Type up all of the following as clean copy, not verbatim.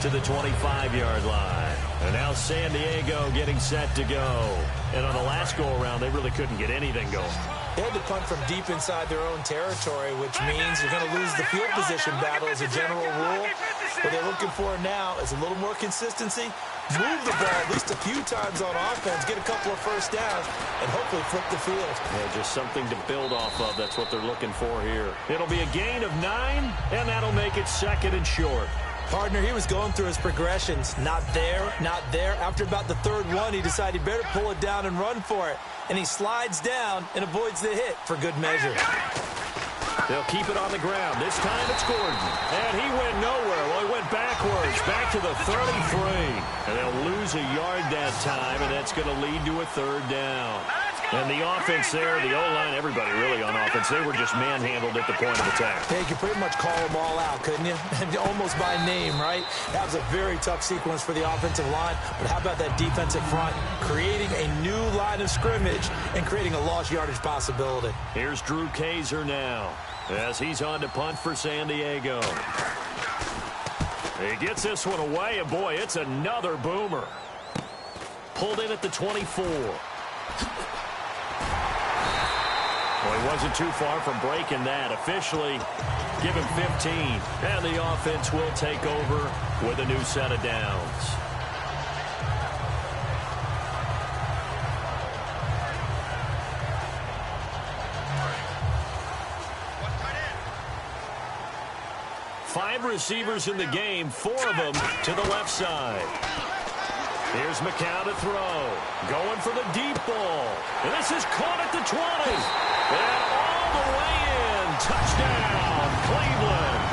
to the 25-yard line. And now San Diego getting set to go. And on the last go-around, they really couldn't get anything going. They had to punt from deep inside their own territory, which means you're going to lose the field position battle as a general rule. What they're looking for now is a little more consistency, move the ball at least a few times on offense, get a couple of first downs, and hopefully flip the field. Yeah, just something to build off of. That's what they're looking for here. It'll be a gain of 9, and that'll make it 2nd and short. Partner, he was going through his progressions. Not there, not there. After about the 3rd one, he decided he better pull it down and run for it. And he slides down and avoids the hit for good measure. They'll keep it on the ground. This time it's Gordon. And he went nowhere. Well, he went backwards, back to the 33. And they'll lose a yard that time, and that's going to lead to a 3rd down. And the offense there, the O-line, everybody really on offense, they were just manhandled at the point of attack. Yeah, you could pretty much call them all out, couldn't you? Almost by name, right? That was a very tough sequence for the offensive line. But how about that defensive front creating a new line of scrimmage and creating a lost yardage possibility? Here's Drew Kaiser now as he's on to punt for San Diego. He gets this one away, and boy, it's another boomer. Pulled in at the 24. Well, he wasn't too far from breaking that. Officially, give him 15. And the offense will take over with a new set of downs. Five receivers in the game, 4 of them to the left side. Here's McCown to throw. Going for the deep ball. And this is caught at the 20. And all the way in. Touchdown, Cleveland.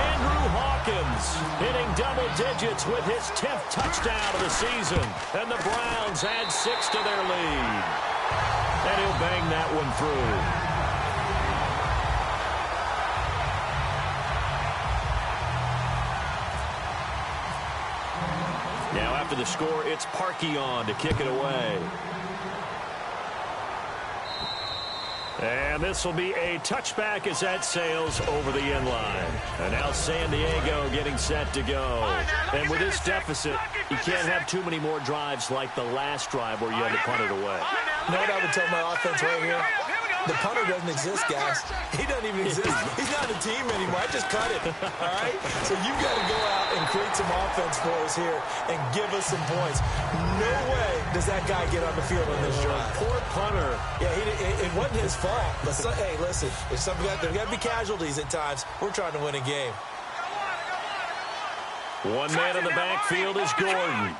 Andrew Hawkins hitting double digits with his 10th touchdown of the season. And the Browns add 6 to their lead. And he'll bang that one through. Now after the score, it's Parkey on to kick it away. And this will be a touchback as that sails over the end line. And now San Diego getting set to go. And with this deficit, you can't have too many more drives like the last drive where you had to punt it away. You know what I would tell my offense right here? The punter doesn't exist, guys. He doesn't even exist. He's not a team anymore. I just cut it, all right? So you've got to go out and create some offense for us here and give us some points. No way does that guy get on the field on this drive. Poor punter. Yeah, it wasn't his fault. But hey, listen, there's got to be casualties at times. We're trying to win a game. One man in the backfield is Gordon.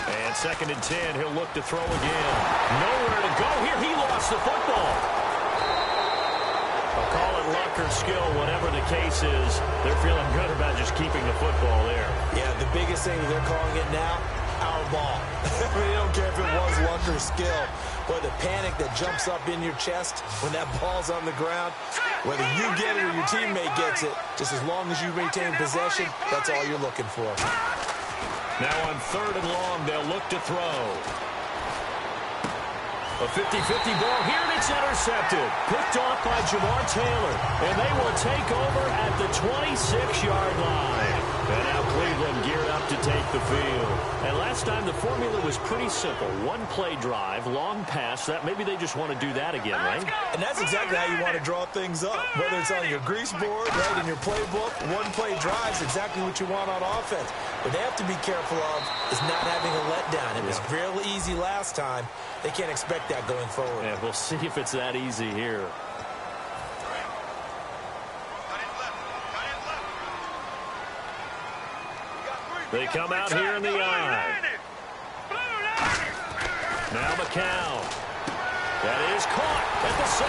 And 2nd and 10, he'll look to throw again. Nowhere to go here. He lost the football. I'll call it luck or skill, whatever the case is. They're feeling good about just keeping the football there. Yeah, the biggest thing they're calling it now, our ball. They don't care if it was luck or skill. But the panic that jumps up in your chest when that ball's on the ground, whether you get it or your teammate gets it, just as long as you retain possession, that's all you're looking for. Now on 3rd and long, they'll look to throw. A 50-50 ball here, and it's intercepted. Picked off by Jamar Taylor. And they will take over at the 26-yard line. And now Cleveland geared up to take the field. And last time, the formula was pretty simple. One-play drive, long pass. That maybe they just want to do that again, right? And that's exactly how you want to draw things up. Whether it's on your grease board, right, in your playbook, one-play drive is exactly what you want on offense. What they have to be careful of is not having a letdown. It was real easy last time. They can't expect that going forward. Yeah, we'll see if it's that easy here. They come out here in the eye. Now McCown. That is caught at the 7.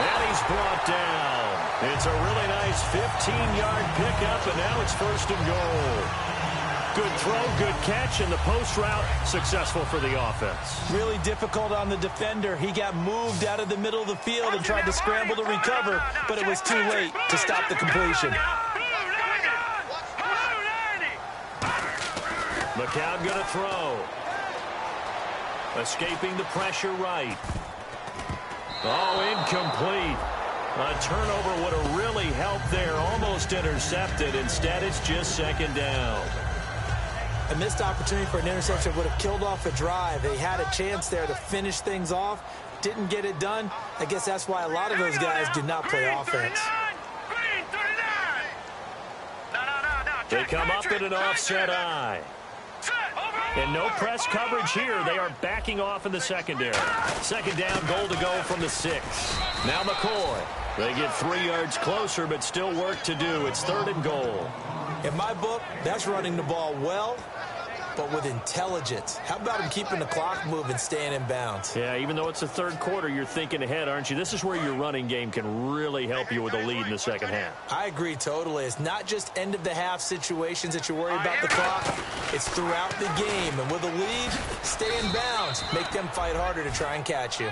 And he's brought down. It's a really nice 15-yard pickup, and now it's 1st and goal. Good throw, good catch, and the post route successful for the offense. Really difficult on the defender. He got moved out of the middle of the field and tried to scramble to recover, but it was too late to stop the completion. McCown going to throw. Escaping the pressure right. Oh, incomplete. A turnover would have really helped there. Almost intercepted. Instead, it's just second down. A missed opportunity for an interception would have killed off a drive. They had a chance there to finish things off. Didn't get it done. I guess that's why a lot of those guys do not play offense. They come up in an offset eye. And no press coverage here. They are backing off in the secondary. Second down, goal to go from the 6. Now McCoy. They get 3 yards closer, but still work to do. It's 3rd and goal. In my book, that's running the ball well, but with intelligence. How about him keeping the clock moving, staying in bounds? Yeah, even though it's the 3rd quarter, you're thinking ahead, aren't you? This is where your running game can really help you with a lead in the second half. I agree totally. It's not just end-of-the-half situations that you worry about the clock. It's throughout the game. And with a lead, stay in bounds. Make them fight harder to try and catch you.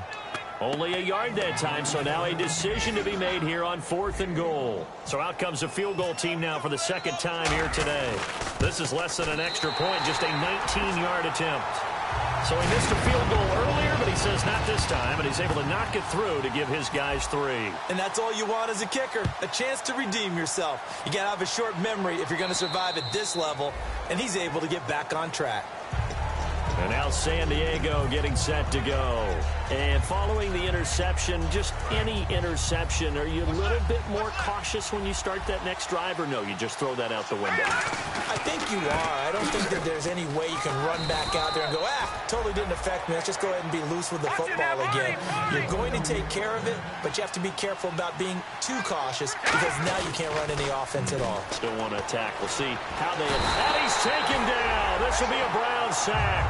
Only a yard that time, so now a decision to be made here on 4th and goal. So out comes the field goal team now for the 2nd time here today. This is less than an extra point, just a 19-yard attempt. So he missed a field goal earlier, but he says not this time, and he's able to knock it through to give his guys 3. And that's all you want as a kicker, a chance to redeem yourself. You got to have a short memory if you're going to survive at this level, and he's able to get back on track. And now San Diego getting set to go. And following the interception, just any interception, are you a little bit more cautious when you start that next drive, or no, you just throw that out the window? I think you are. I don't think that there's any way you can run back out there and go, totally didn't affect me. Let's just go ahead and be loose with the football again. You're going to take care of it, but you have to be careful about being too cautious because now you can't run any offense at all. Still want to attack. We'll see how they... And he's taken down. This will be a Brown sack.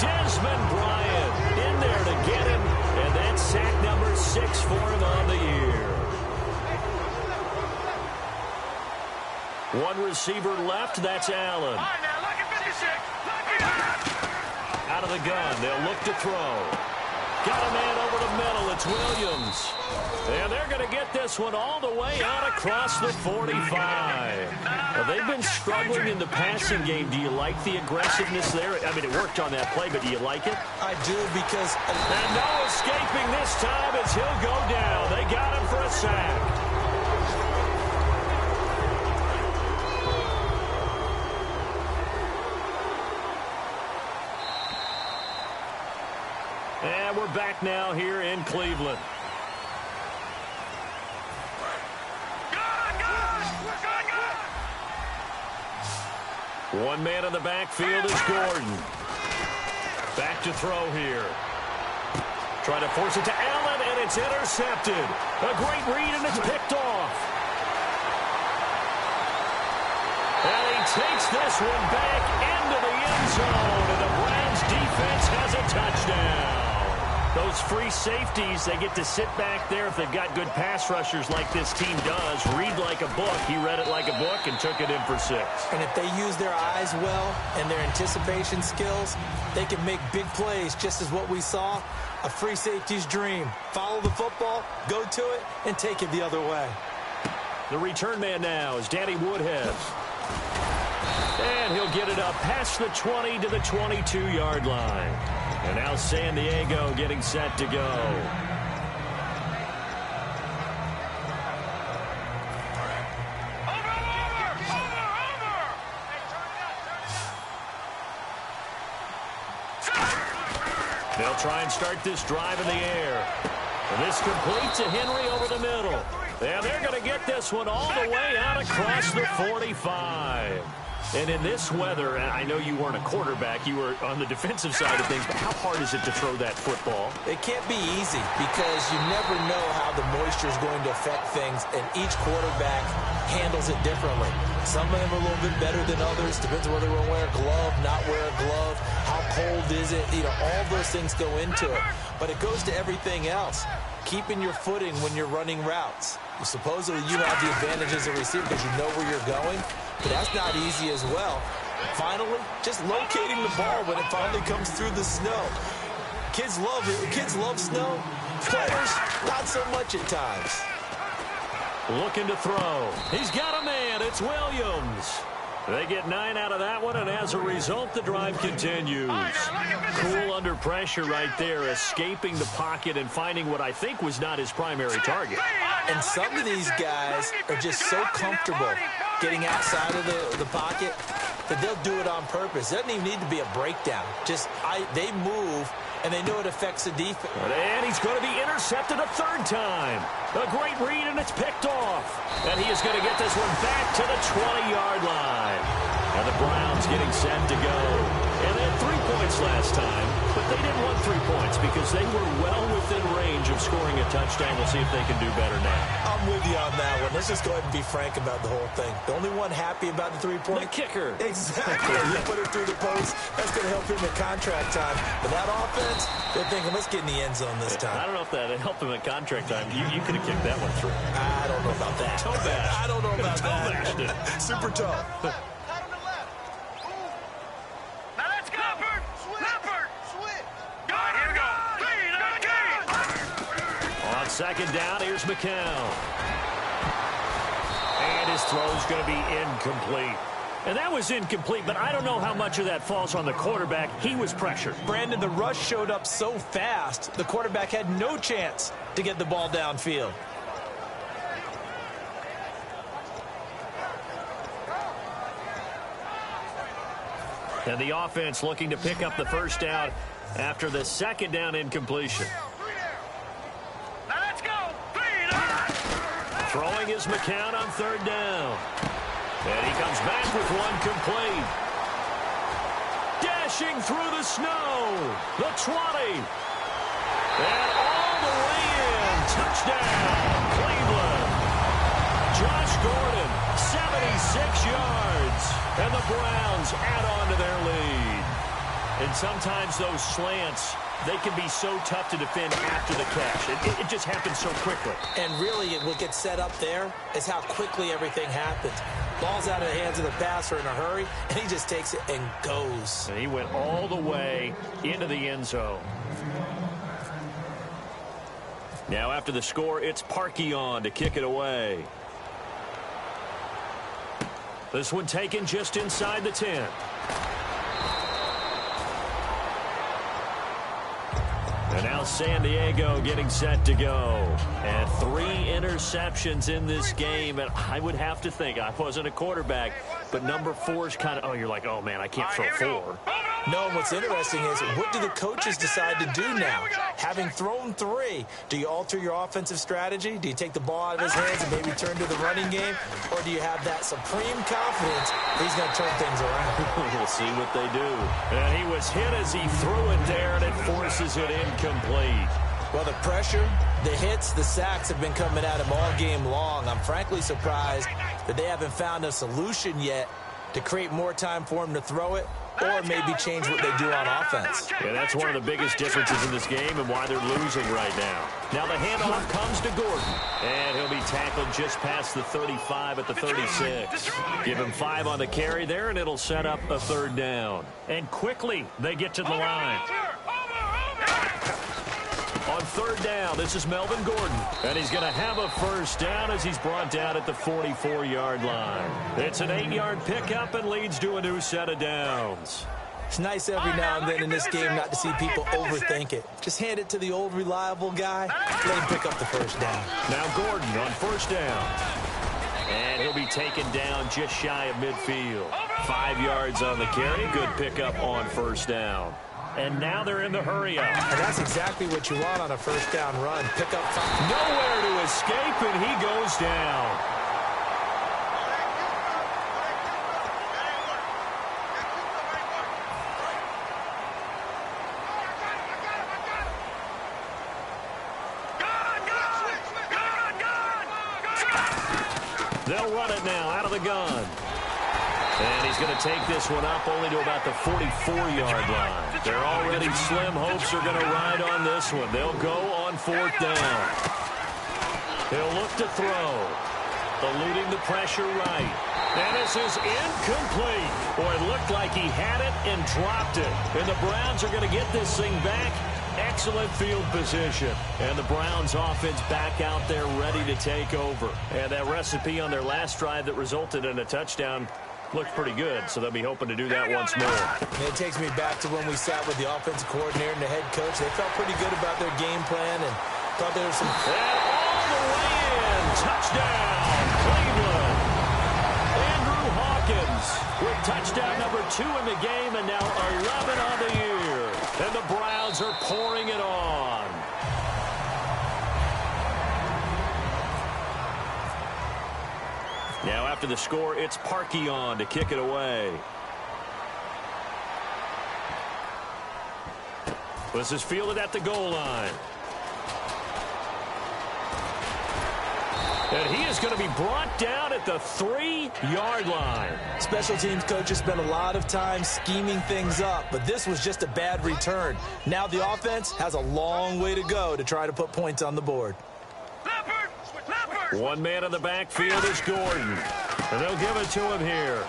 Desmond Bryant in there to get him, and that's sack number 6 for him on the year. One receiver left, that's Allen. Out of the gun, they'll look to throw. Got a man over the middle, it's Williams. And they're going to get this one all the way out across the 45. Well, they've been struggling in the passing game. Do you like the aggressiveness there? I mean, it worked on that play, but do you like it? I do because... And no escaping this time as he'll go down. They got him for a sack. And we're back now here in Cleveland. One man in the backfield is Gordon. Back to throw here. Trying to force it to Allen, and it's intercepted. A great read, and it's picked off. And he takes this one back into the end zone, and the Browns defense has a touchdown. Those free safeties, they get to sit back there if they've got good pass rushers like this team does. Read like a book. He read it like a book and took it in for 6. And if they use their eyes well and their anticipation skills, they can make big plays, just as what we saw. A free safety's dream. Follow the football, go to it, and take it the other way. The return man now is Danny Woodhead. And he'll get it up past the 20 to the 22-yard line. And now San Diego getting set to go. They'll try and start this drive in the air. And this complete to Henry over the middle. And they're going to get this one all the way out across the 45. And in this weather, and I know you weren't a quarterback, you were on the defensive side of things, but how hard is it to throw that football? It can't be easy because you never know how the moisture is going to affect things, and each quarterback handles it differently. Some of them are a little bit better than others. Depends on whether we're wearing a glove, not wear a glove, how cold is it. You know, all those things go into it. But it goes to everything else. Keeping your footing when you're running routes. Supposedly you have the advantage as a receiver because you know where you're going. But that's not easy as well. Finally, just locating the ball when it finally comes through the snow. Kids love it. Kids love snow. Players, not so much at times. Looking to throw. He's got a man. It's Williams. They get 9 out of that one, and as a result, the drive continues. Cool under pressure right there, escaping the pocket and finding what I think was not his primary target. And some of these guys are just so comfortable getting outside of the pocket that they'll do it on purpose. It doesn't even need to be a breakdown. They move, and they know it affects the defense. And he's going to be intercepted a third time. A great read, and it's picked off. And he is going to get this one back to the 20-yard line. And the Browns getting set to go. And they had 3 points last time, but they didn't want 3 points because they were well within range of scoring a touchdown. We'll see if they can do better now. I'm with you on that one. Let's just go ahead and be frank about the whole thing. The only one happy about the 3-point? The kicker. Exactly. You put it through the post. That's going to help him in contract time. But that offense, they're thinking, let's get in the end zone this time. I don't know if that helped him in contract time. You could have kicked that one through. I don't know about that. Toe bash. I don't know about that. Super toe. Second down, here's McCown. And his throw's going to be incomplete. And that was incomplete, but I don't know how much of that falls on the quarterback. He was pressured. Brandon, the rush showed up so fast, the quarterback had no chance to get the ball downfield. And the offense looking to pick up the first down after the second down incompletion. Throwing is McCown on third down. And he comes back with one complete. Dashing through the snow. The 20. And all the way in. Touchdown, Cleveland. Josh Gordon, 76 yards. And the Browns add on to their lead. And sometimes those slants, they can be so tough to defend after the catch. It just happens so quickly. And really, what gets set up there is how quickly everything happens. Ball's out of the hands of the passer in a hurry, and he just takes it and goes. And he went all the way into the end zone. Now after the score, it's Parkey on to kick it away. This one taken just inside the 10. And now San Diego getting set to go. And 3 interceptions in this game. And I would have to think, I wasn't a quarterback, but number 4 is kind of, you're like, oh, man, I can't throw 4. No, and what's interesting is, what do the coaches decide to do now? Having thrown 3, do you alter your offensive strategy? Do you take the ball out of his hands and maybe turn to the running game? Or do you have that supreme confidence that he's going to turn things around? We'll see what they do. And he was hit as he threw it there, and it forces it incomplete. Well, the pressure, the hits, the sacks have been coming at him all game long. I'm frankly surprised that they haven't found a solution yet to create more time for him to throw it, or maybe change what they do on offense. Yeah, that's one of the biggest differences in this game and why they're losing right now. Now the handoff comes to Gordon, and he'll be tackled just past the 35 at the 36. Give him 5 on the carry there, and it'll set up a third down. And quickly, they get to the line. On third down, this is Melvin Gordon. And he's going to have a first down as he's brought down at the 44-yard line. It's an 8-yard pickup and leads to a new set of downs. It's nice every now and then in this game not to see people overthink it. Just hand it to the old reliable guy, let him pick up the first down. Now Gordon on first down. And he'll be taken down just shy of midfield. 5 yards on the carry. Good pickup on first down. And now they're in the hurry-up. And that's exactly what you want on a first down run. Pick up 5. Nowhere to escape, and he goes down. They'll run it now out of the gun. And he's going to take this one up only to about the 44-yard line. Their already slim hopes are going to ride on this one. They'll go on fourth down. He'll look to throw. Eluding the pressure right. And this is incomplete. Boy, it looked like he had it and dropped it. And the Browns are going to get this thing back. Excellent field position. And the Browns offense back out there ready to take over. And that recipe on their last drive that resulted in a touchdown looked pretty good, so they'll be hoping to do that once more. And it takes me back to when we sat with the offensive coordinator and the head coach. They felt pretty good about their game plan and thought there was some... And all the way in. Touchdown, Cleveland. Andrew Hawkins with touchdown number 2 in the game, and now 11 on the year. And the Browns are pouring it on. Now after the score, it's Parkey on to kick it away. This is fielded at the goal line. And he is going to be brought down at the 3-yard line. Special teams coaches spent a lot of time scheming things up, but this was just a bad return. Now the offense has a long way to go to try to put points on the board. One man in the backfield is Gordon. And they'll give it to him here.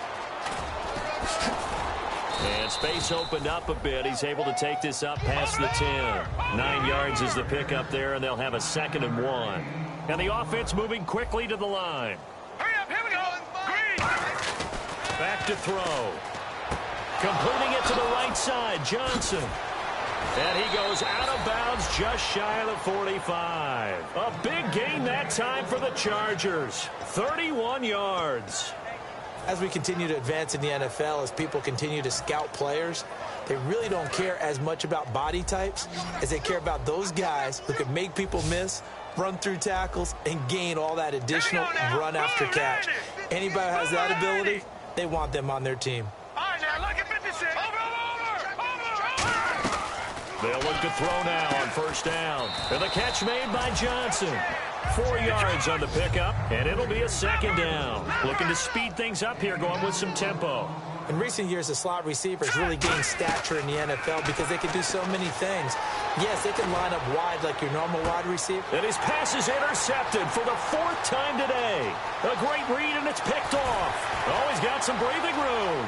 And space opened up a bit. He's able to take this up past the 10. 9 yards is the pickup there, and they'll have a 2nd and 1. And the offense moving quickly to the line. Hurry up, here we go. Green. Back to throw. Completing it to the right side, Johnson. And he goes out of bounds just shy of the 45. A big gain that time for the Chargers. 31 yards. As we continue to advance in the NFL, as people continue to scout players, they really don't care as much about body types as they care about those guys who can make people miss, run through tackles, and gain all that additional run after catch. Anybody who has that ability, they want them on their team. All right, now, look at 56. Over. They'll look to throw now on 1st down. And the catch made by Johnson. 4 yards on the pickup, and it'll be a 2nd down. Looking to speed things up here, going with some tempo. In recent years, the slot receivers really gained stature in the NFL because they can do so many things. Yes, they can line up wide like your normal wide receiver. And his pass is intercepted for the 4th time today. A great read, and it's picked off. Always got some breathing room.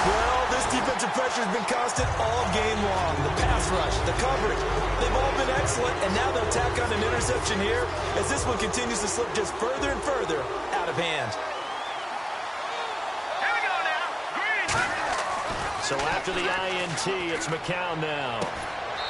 Well, this defensive pressure has been constant all game long. The pass rush, the coverage, they've all been excellent, and now they'll tack on an interception here as this one continues to slip just further and further out of hand. Here we go now. Green. So after the INT, it's McCown now.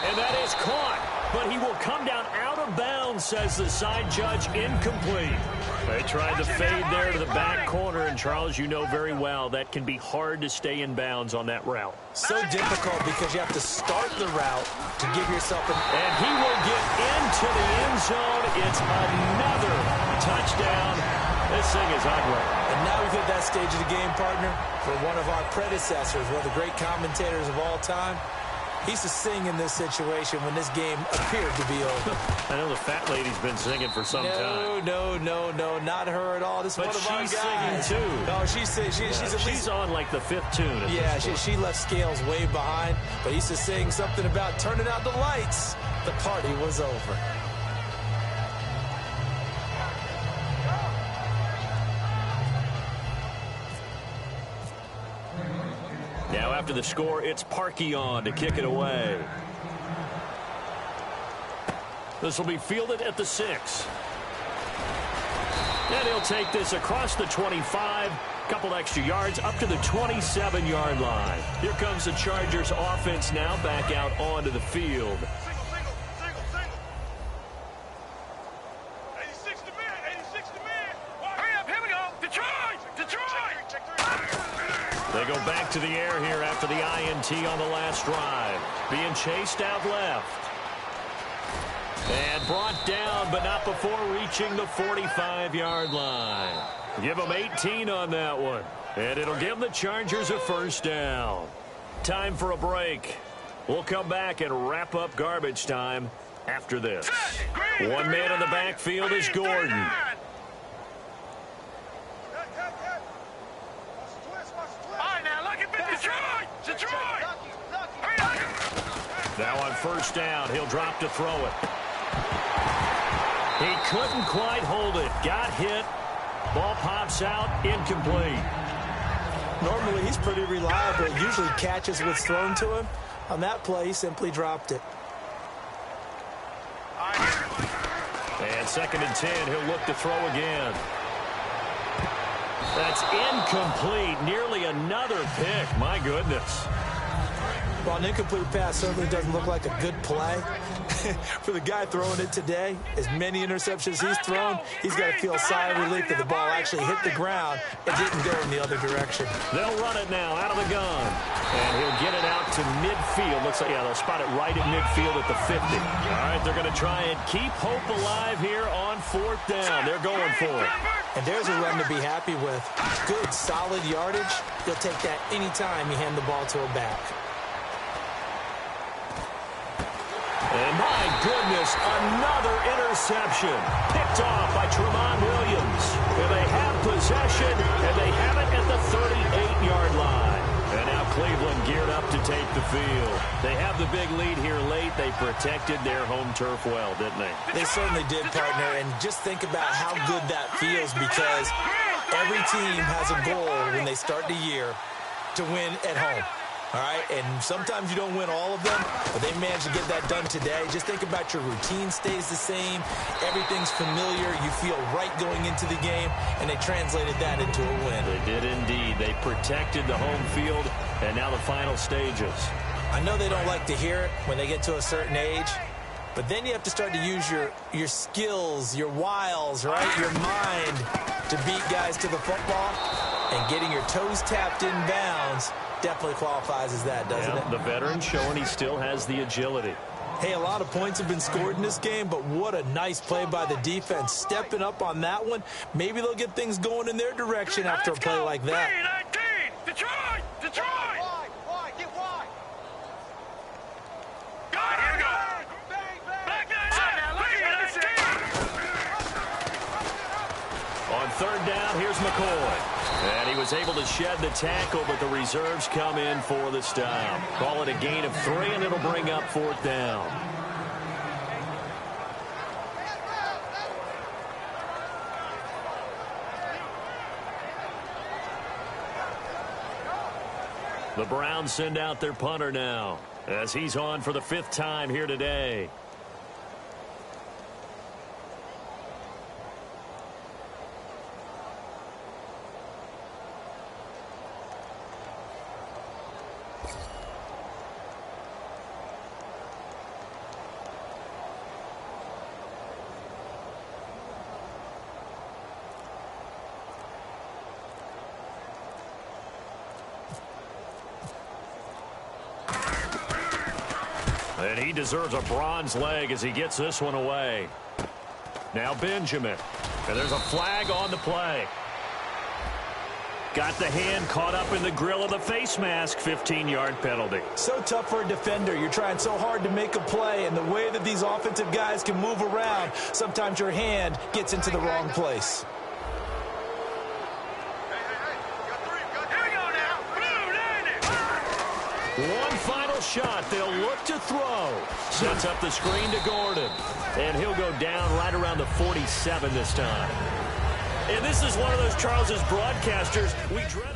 And that is caught, but he will come down out of bounds, says the side judge, incomplete. They tried to fade there to the back corner, and Charles, you know very well that can be hard to stay in bounds on that route. So difficult because you have to start the route to give yourself an... And he will get into the end zone. It's another touchdown. This thing is ugly. And now we've hit that stage of the game, partner, for one of our predecessors, one of the great commentators of all time. He used to sing in this situation when this game appeared to be over. I know the fat lady's been singing for some time. No, not her at all. This is one of our guys. But she's singing, too. Oh, she's on like the 5th tune. Yeah, she left Scales way behind, but he used to sing something about turning out the lights. The party was over. Now after the score, it's Parkey on to kick it away. This will be fielded at the 6. And he'll take this across the 25, couple extra yards up to the 27-yard line. Here comes the Chargers offense now back out onto the field. Single. 86 to man. Hurry up, here we go. Detroit. They go back to the air here after the INT on the last drive. Being chased out left. And brought down, but not before reaching the 45-yard line. Give them 18 on that one. And it'll give the Chargers a 1st down. Time for a break. We'll come back and wrap up garbage time after this. One man in the backfield is Gordon. Now on 1st down, he'll drop to throw it. He couldn't quite hold it. Got hit. Ball pops out. Incomplete. Normally, he's pretty reliable. Usually catches what's thrown to him. On that play, he simply dropped it. And 2nd and 10, he'll look to throw again. That's incomplete. Nearly another pick. My goodness. Well, an incomplete pass certainly doesn't look like a good play. For the guy throwing it today, as many interceptions he's thrown, he's got to feel a sigh of relief that the ball actually hit the ground and didn't go in the other direction. They'll run it now out of the gun. And he'll get it out to midfield. Looks like, yeah, they'll spot it right at midfield at the 50. All right, they're going to try and keep hope alive here on 4th down. They're going for it. And there's a run to be happy with. Good, solid yardage. You'll take that anytime you hand the ball to a back. And my goodness, another interception. Picked off by Tremont Williams. And they have possession, and they have it at the 38-yard line. And now Cleveland geared up to take the field. They have the big lead here late. They protected their home turf well, didn't they? They certainly did, partner. And just think about how good that feels, because every team has a goal when they start the year to win at home. All right, and sometimes you don't win all of them, but they managed to get that done today. Just think about your routine stays the same. Everything's familiar. You feel right going into the game, and they translated that into a win. They did indeed. They protected the home field, and now the final stages. I know they don't like to hear it when they get to a certain age, but then you have to start to use your skills, your wiles, right, your mind to beat guys to the football, and getting your toes tapped in bounds definitely qualifies as that, doesn't it? The veteran showing he still has the agility. Hey, a lot of points have been scored in this game, but what a nice play by the defense. Stepping up on that one. Maybe they'll get things going in their direction after a play like that. Detroit! Detroit! Wide, get wide. God, here we go. Back On 3rd down, here's McCoy. And he was able to shed the tackle, but the reserves come in for the stop. Call it a gain of 3, and it'll bring up 4th down. The Browns send out their punter now, as he's on for the 5th time here today. And he deserves a bronze leg as he gets this one away. Now Benjamin. And there's a flag on the play. Got the hand caught up in the grill of the face mask. 15-yard penalty. So tough for a defender. You're trying so hard to make a play, and the way that these offensive guys can move around, sometimes your hand gets into the wrong place. One final shot. They'll look to throw. Sets up the screen to Gordon. And he'll go down right around the 47 this time. And this is one of those Charles's broadcasters we dread.